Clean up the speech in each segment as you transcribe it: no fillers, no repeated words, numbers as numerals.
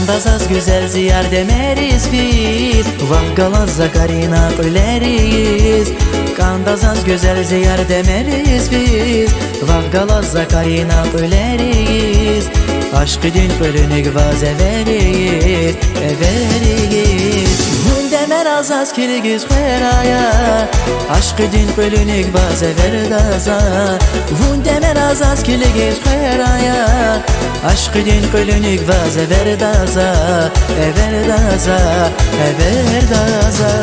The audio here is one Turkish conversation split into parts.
Kandazaz güzel ziyar demeriz biz, Vahgalazza karina öleriz. Kandazaz güzel ziyar demeriz biz, Vahgalazza karina öleriz. Aşkı din bölünük vaz everiz, everiz. Vundemer azaz kirgiz xeraya, Aşkı din bölünük vaz everdaza. Vundemer azaz kirgiz xeraya, Aşkı din bölünük vaz everdaza, everdaza, everdaza.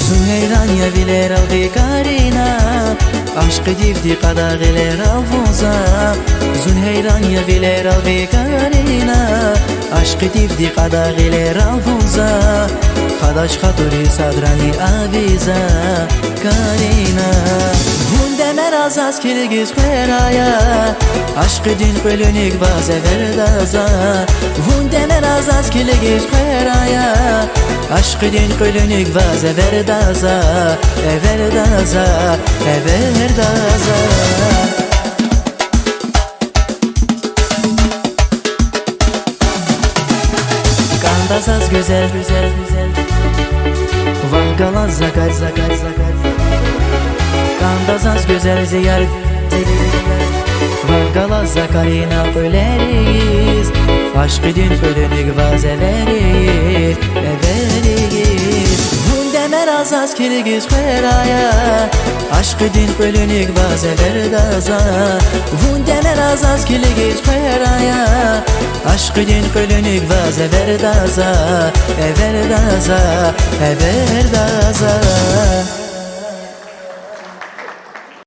Zunheyranya viler al vikarina, Aşkı divdi qadağiler al vuza. Zunheyranya viler al vikarina, Aşkı divdi qadağiler al vuza. Qadaş xaturi sadrani aviza karina. Vundemer azaz kirgiz xeraya, Aşkı din bölünük vaz everdaza. Vundemer azaz kirgiz xeraya, Aşkı din bölünük vaz everdaza, everdaza, everdaza. Kandazaz güzel, güzel, güzel, Vahgalaz zakar, zakar, zakar. Kandazaz güzel ziyar, Vahgalaz zakarina öleriz. Aşkı din bölünük vaz everiz, everiz. Vundemer azaz kirgiz xeraya, Aşkı din bölünük vaz everdaza. Vundemer azaz kirgiz xeraya, Aşkı din bölünük vaz everdaza, everdaza, everdaza.